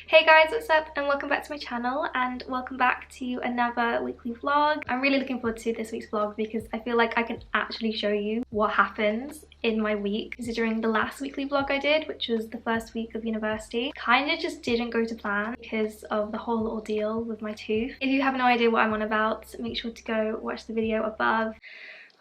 Hey guys, what's up and welcome back to my channel and welcome back to another weekly vlog. I'm really looking forward to this week's vlog because I feel like I can actually show you what happens in my week, considering the last weekly vlog I did, which was the first week of university, kind of just didn't go to plan because of the whole ordeal with my tooth. If you have no idea what I'm on about, make sure to go watch the video above.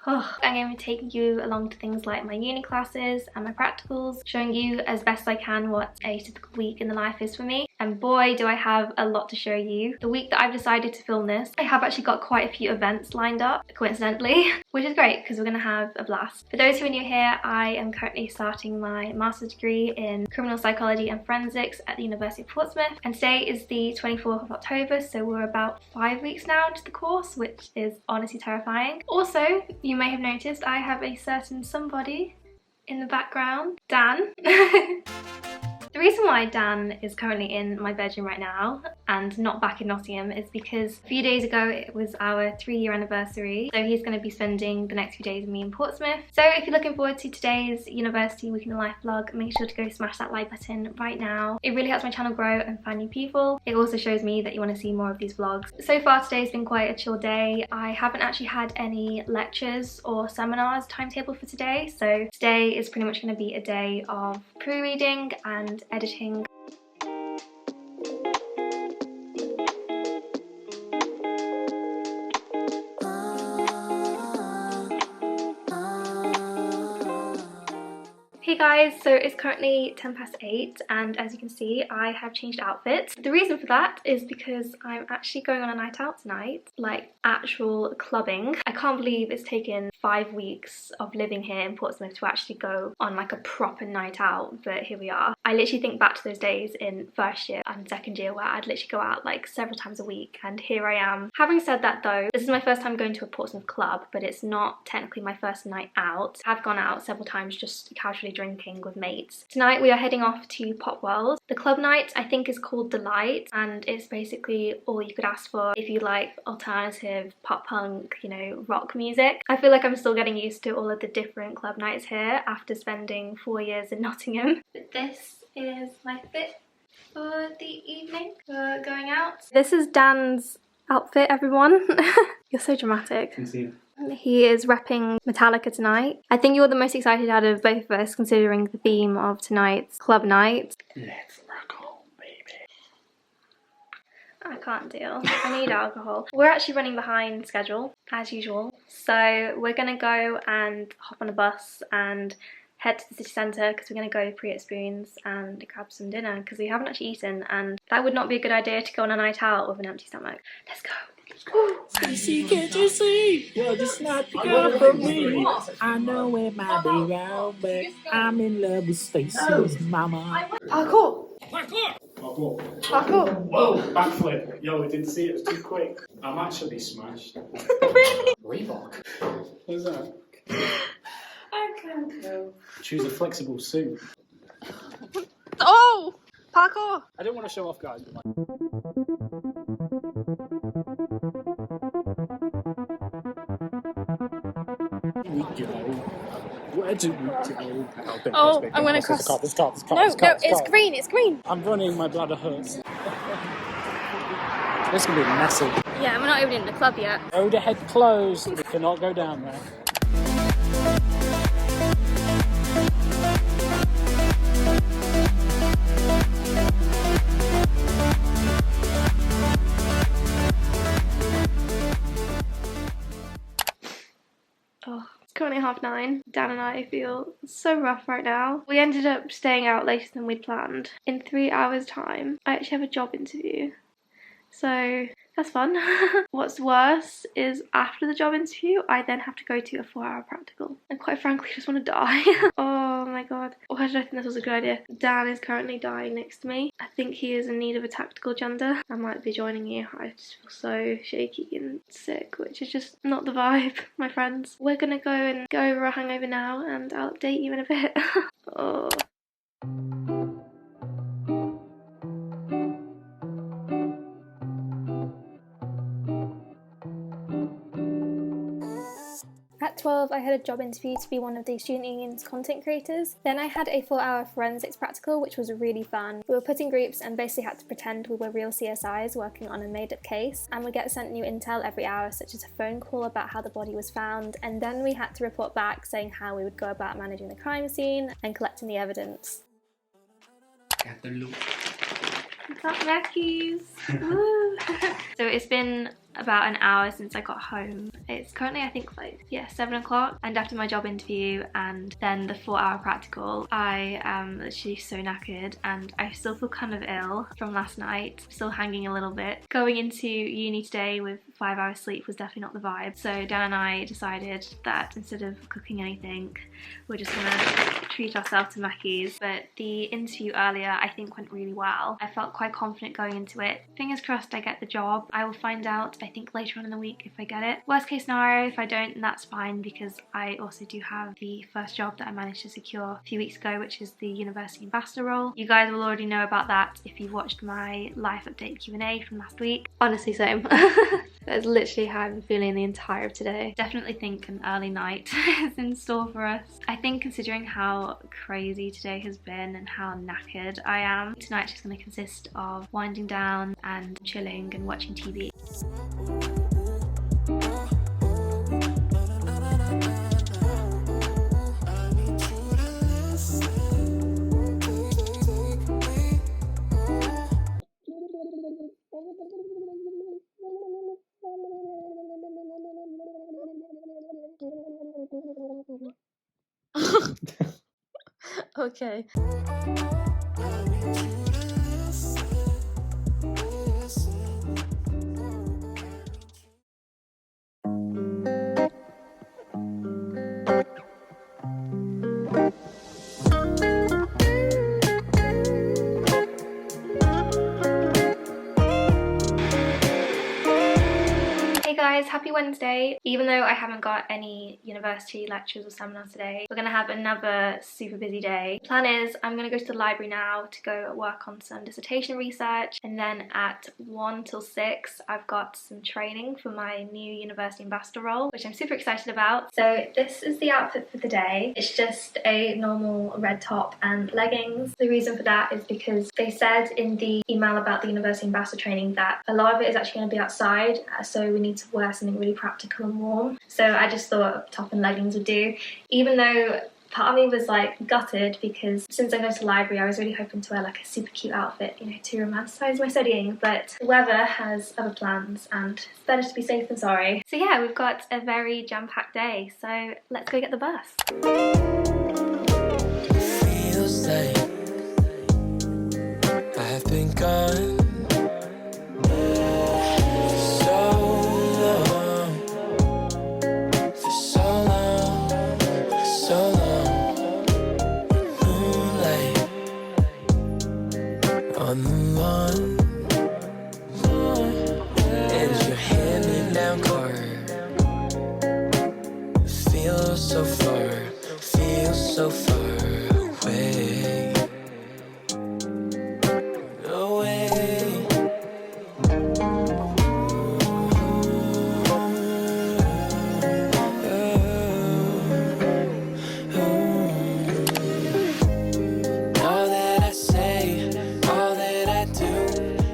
I'm going to be taking you along to things like my uni classes and my practicals, showing you as best I can what a typical week in the life is for me. And boy, do I have a lot to show you. The week that I've decided to film this, I have actually got quite a few events lined up, coincidentally, which is great because we're going to have a blast. For those who are new here, I am currently starting my master's degree in criminal psychology and forensics at the University of Portsmouth. And today is the 24th of October, so we're about 5 weeks now into the course, which is honestly terrifying. Also, you may have noticed I have a certain somebody in the background, Dan. The reason why Dan is currently in my bedroom right now and not back in Nottingham is because a few days ago it was our 3-year anniversary, so he's going to be spending the next few days with me in Portsmouth. So if you're looking forward to today's University Week in the Life vlog, make sure to go smash that like button right now. It really helps my channel grow and find new people. It also shows me that you want to see more of these vlogs. So far today's been quite a chill day. I haven't actually had any lectures or seminars timetabled for today, so today is pretty much going to be a day of pre-reading and editing. Hey guys, so it's currently 8:10 and as you can see I have changed outfits. The reason for that is because I'm actually going on a night out tonight, like actual clubbing. I can't believe it's taken 5 weeks of living here in Portsmouth to actually go on like a proper night out, but here we are. I literally think back to those days in first year and second year where I'd literally go out like several times a week, and here I am. Having said that though, this is my first time going to a Portsmouth club, but it's not technically my first night out. I've gone out several times just casually drinking with mates. Tonight we are heading off to Pop World. The club night I think is called Delight, and it's basically all you could ask for if you like alternative pop punk, you know, rock music. I feel like I'm still getting used to all of the different club nights here after spending 4 years in Nottingham. But this is my fit for the evening for going out. This is Dan's outfit, everyone. You're so dramatic. He is repping Metallica tonight. I think you're the most excited out of both of us considering the theme of tonight's club night. Let's rock on, baby. I can't deal. I need alcohol. We're actually running behind schedule, as usual. So we're gonna go and hop on a bus and head to the city centre because we're going to go pre at Spoons and grab some dinner because we haven't actually eaten, and that would not be a good idea to go on a night out with an empty stomach. Let's go. Stacy, can't you see? You're just not the girl for me. I know it might be wrong, but I'm in love with Stacy's mama. Parkour! Parkour! Parkour. Parkour! Whoa, backflip. Yo, we didn't see it, it was too quick. I'm actually smashed. Really? Reebok. What is that? I can't go. Choose a flexible suit. Oh! Parkour! I don't want to show off, guys. Where do we go? Oh, I'm gonna cross. This car. No, it's green, it's green. I'm running, my bladder hurts. This is going to be messy. Yeah, we're not even in the club yet. Road ahead closed. We cannot go down there. Oh, it's currently 9:30. Dan and I feel so rough right now. We ended up staying out later than we'd planned. In 3 hours time, I actually have a job interview. So that's fun. What's worse is after the job interview, I then have to go to a 4-hour practical. And quite frankly, I just want to die. Oh my god. Why did I think this was a good idea? Dan is currently dying next to me. I think he is in need of a tactical gender. I might be joining you. I just feel so shaky and sick, which is just not the vibe, my friends. We're gonna go over a hangover now, and I'll update you in a bit. Oh. At 12, I had a job interview to be one of the student union's content creators. Then I had a 4-hour forensics practical, which was really fun. We were put in groups and basically had to pretend we were real CSIs working on a made-up case, and we get sent new intel every hour, such as a phone call about how the body was found, and then we had to report back saying how we would go about managing the crime scene and collecting the evidence. Got the look. We got Mackey's! Woo! So it's been about an hour since I got home. It's currently, I think, like, yeah, 7 o'clock, and after my job interview and then the 4-hour practical, I am literally so knackered, and I still feel kind of ill from last night, still hanging a little bit. Going into uni today with 5 hours sleep was definitely not the vibe, so Dan and I decided that instead of cooking anything, we're just gonna treat ourselves to Mackey's. But the interview earlier, I think, went really well. I felt quite confident going into it. Fingers crossed I get the job. I will find out, I think, later on in the week if I get it. Worst case scenario, if I don't, then that's fine, because I also do have the first job that I managed to secure a few weeks ago, which is the University Ambassador role. You guys will already know about that if you've watched my life update Q&A from last week. Honestly, same. That's literally how I've been feeling the entire of today. Definitely think an early night is in store for us. I think considering how crazy today has been and how knackered I am, tonight's just going to consist of winding down and chilling and watching TV. Okay. Happy Wednesday. Even though I haven't got any university lectures or seminars today, we're gonna have another super busy day. The plan is I'm gonna go to the library now to go work on some dissertation research, and then at 1 till 6 I've got some training for my new University Ambassador role, which I'm super excited about. So this is the outfit for the day. It's just a normal red top and leggings. The reason for that is because they said in the email about the University Ambassador training that a lot of it is actually going to be outside, so we need to wear something really practical and warm. So I just thought top and leggings would do, even though part of me was like gutted because since I'm going to the library I was really hoping to wear like a super cute outfit, you know, to romanticize my studying, but the weather has other plans and it's better to be safe than sorry. So yeah, we've got a very jam-packed day, so let's go get the bus. Feels like I've been gone on the lawn. Is your hand-me-down car? Feels so far away. Away. All that I say, all that I do,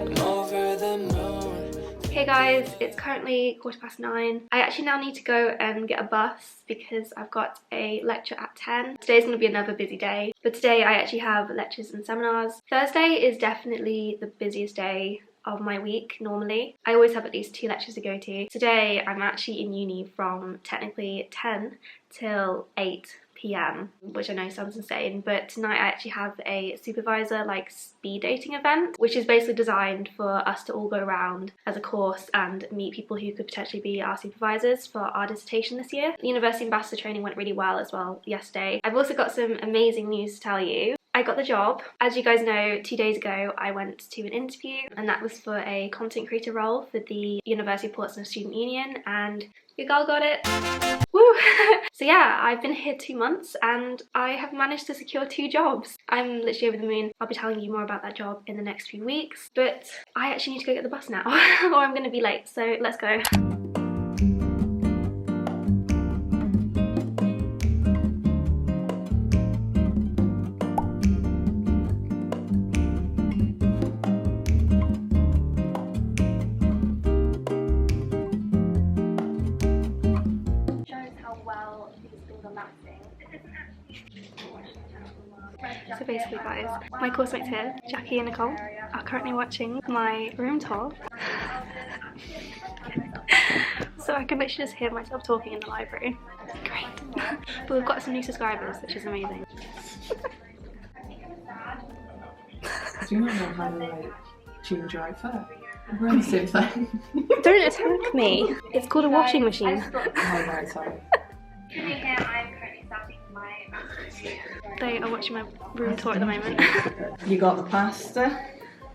I'm over the moon. Hey guys, it's currently 9:15. I actually now need to go and get a bus because I've got a lecture at 10. Today's going to be another busy day, but today I actually have lectures and seminars. Thursday is definitely the busiest day of my week normally. I always have at least 2 lectures to go to. Today I'm actually in uni from technically 10 till 8 p.m, which I know sounds insane, but tonight I actually have a supervisor like speed dating event, which is basically designed for us to all go around as a course and meet people who could potentially be our supervisors for our dissertation this year. The University Ambassador training went really well as well yesterday. I've also got some amazing news to tell you. I got the job. As you guys know, 2 days ago I went to an interview, and that was for a content creator role for the University of Portsmouth Student Union, and your girl got it. Woo! So yeah, I've been here 2 months and I have managed to secure 2 jobs. I'm literally over the moon. I'll be telling you more about that job in the next few weeks, but I actually need to go get the bus now or I'm gonna be late, so let's go. basically guys, my course mates here, Jackie and Nicole, are currently watching my room tour. So I can literally just hear myself talking in the library. Great. But we've got some new subscribers, which is amazing. Do you not know how to like change your outfit? We're on the same thing. Don't attack me. It's called a washing machine. Oh right, sorry. They are watching my room tour at the moment. You got the pasta,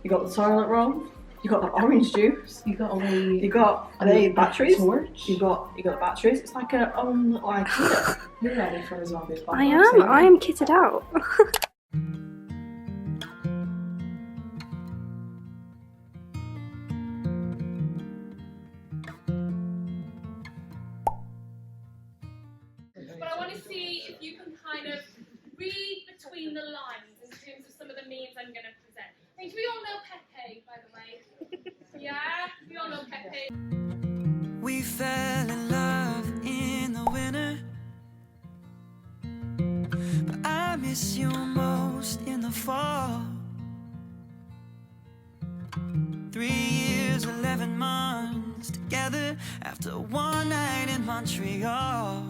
you got the toilet roll, you got the orange juice, You got away. you got the batteries, Torch. you got the batteries. It's like a own little IKEA. You're ready for a zombie apocalypse. I am kitted out. But I want to see if you can kind of read between the lines in terms of some of the memes I'm going to present. I think we all know Pepe, by the way. Yeah? We all know Pepe. We fell in love in the winter, but I miss you most in the fall. 3 years, 11 months together after one night in Montreal.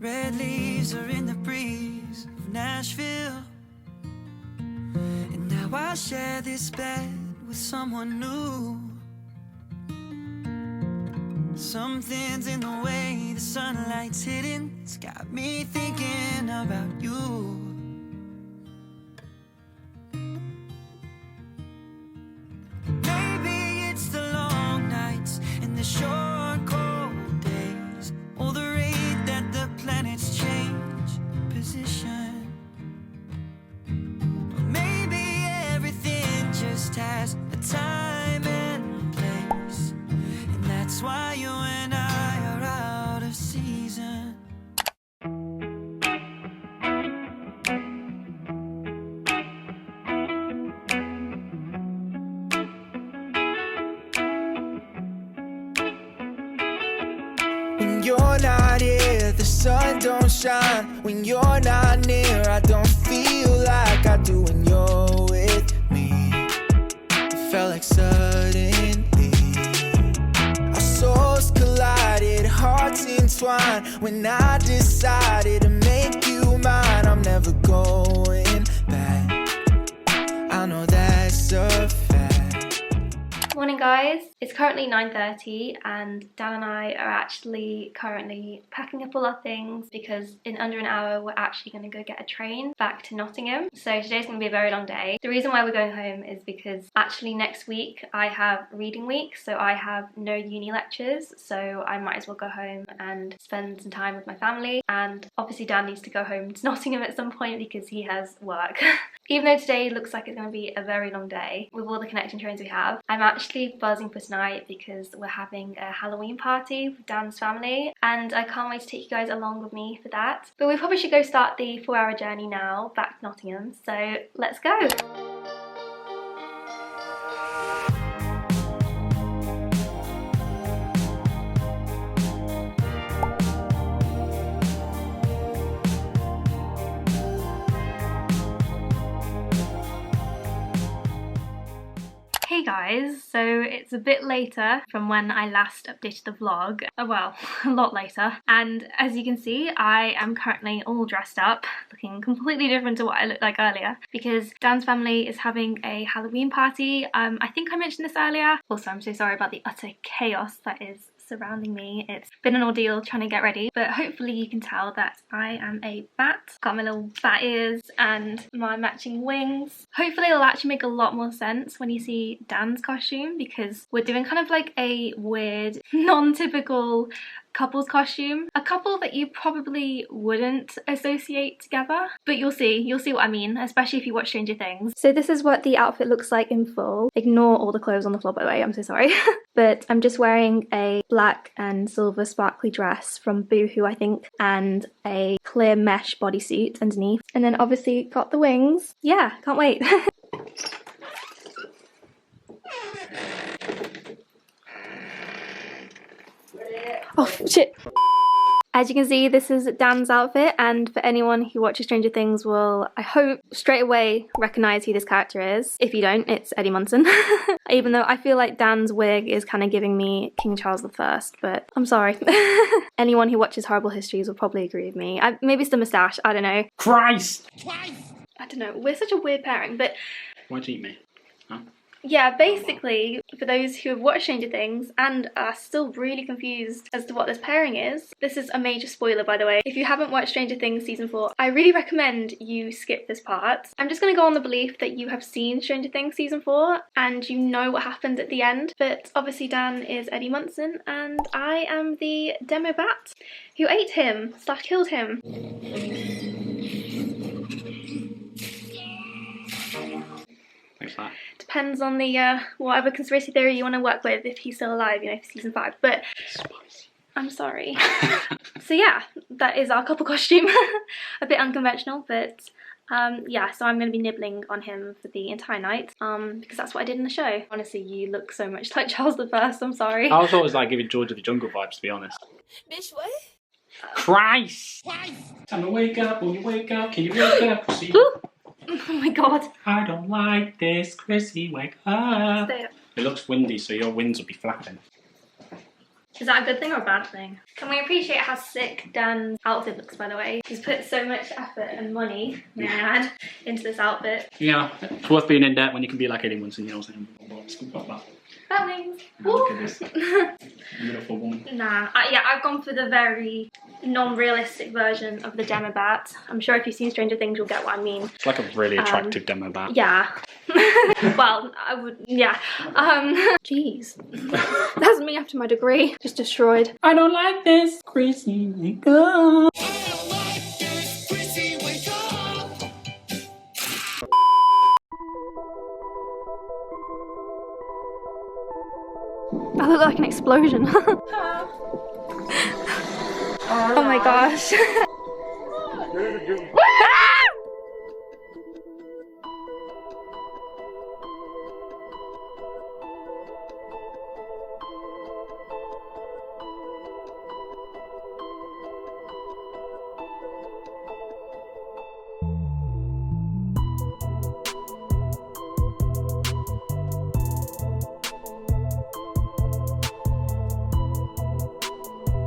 Red leaves are in the breeze of Nashville, and now I share this bed with someone new. Something's in the way the sunlight's hitting, it's got me thinking about you. Maybe it's the long nights and the short cold days, or the rate that the planets change position. Or maybe everything just has a time and place, and that's why you and I are out of season. When you're not here, the sun don't shine. When you're not near, I don't feel like I do when you're with me. It felt like suddenly our souls collided, hearts entwined. When I decided to make you mine, I'm never going back. I know that's a fact. Morning guys, it's currently 9:30 and Dan and I are actually currently packing up all our things because in under an hour we're actually going to go get a train back to Nottingham. So today's going to be a very long day. The reason why we're going home is because actually next week I have reading week, so I have no uni lectures, so I might as well go home and spend some time with my family. And obviously Dan needs to go home to Nottingham at some point because he has work. Even though today looks like it's going to be a very long day with all the connecting trains we have, I'm actually buzzing for tonight because we're having a Halloween party with Dan's family and I can't wait to take you guys along with me for that. But we probably should go start the 4-hour journey now back to Nottingham, so let's go! Hey guys, so it's a bit later from when I last updated the vlog. Well, a lot later. And as you can see, I am currently all dressed up, looking completely different to what I looked like earlier, because Dan's family is having a Halloween party. I think I mentioned this earlier. Also, I'm so sorry about the utter chaos that is surrounding me. It's been an ordeal trying to get ready, but hopefully you can tell that I am a bat. Got my little bat ears and my matching wings. Hopefully it'll actually make a lot more sense when you see Dan's costume, because we're doing kind of like a weird, non-typical couple's costume. A couple that you probably wouldn't associate together, but you'll see what I mean, especially if you watch Stranger Things. So this is what the outfit looks like in full. Ignore all the clothes on the floor, by the way, I'm so sorry. But I'm just wearing a black and silver sparkly dress from Boohoo, I think, and a clear mesh bodysuit underneath. And then obviously got the wings. Yeah, can't wait. Oh shit. As you can see, this is Dan's outfit, and for anyone who watches Stranger Things will, I hope, straight away recognise who this character is. If you don't, it's Eddie Munson. Even though I feel like Dan's wig is kind of giving me King Charles I, but I'm sorry. Anyone who watches Horrible Histories will probably agree with me. Maybe it's the moustache, I don't know. Christ! I don't know, we're such a weird pairing, but... Why'd you eat me? Huh? Yeah, basically, for those who have watched Stranger Things and are still really confused as to what this pairing is, this is a major spoiler, by the way. If you haven't watched Stranger Things season 4, I really recommend you skip this part. I'm just going to go on the belief that you have seen Stranger Things season 4 and you know what happens at the end, but obviously Dan is Eddie Munson and I am the demo bat who ate him / killed him. Depends on the whatever conspiracy theory you want to work with, if he's still alive, you know, for season 5, but I'm sorry. So yeah, that is our couple costume. A bit unconventional, but yeah, so I'm going to be nibbling on him for the entire night, because that's what I did in the show. Honestly, you look so much like Charles I, I'm sorry. I thought it was like giving George of the Jungle vibes, to be honest. Bitch, what? Christ! Time to wake up, when you wake up, can you wake up? See? Oh my god. I don't like this, Chrissy, wake up. Stay up. It looks windy, so your winds will be flapping. Is that a good thing or a bad thing? Can we appreciate how sick Dan's outfit looks, by the way? He's put so much effort and money, man, into this outfit. Yeah, it's worth being in debt when you can be like Eddie Munson, you know what I'm saying? Let's go about that. Feelings. Look at this. Beautiful woman. Nah, yeah, I've gone for the very non-realistic version of the demo bat. I'm sure if you've seen Stranger Things, you'll get what I mean. It's like a really attractive demo bat. Yeah. Well, I would, yeah. Jeez. That's me after my degree. Just destroyed. I don't like this, Chrissy, wake up. I look like an explosion. Oh my gosh.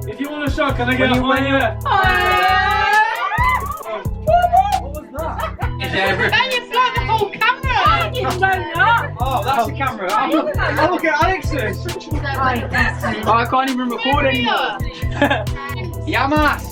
If you want a shot, can I get a higher? What was that? Then you blow the whole camera! You blow that! Oh, that's the camera. Oh, look at Alex's. Oh, I can't even record anymore. Yamas!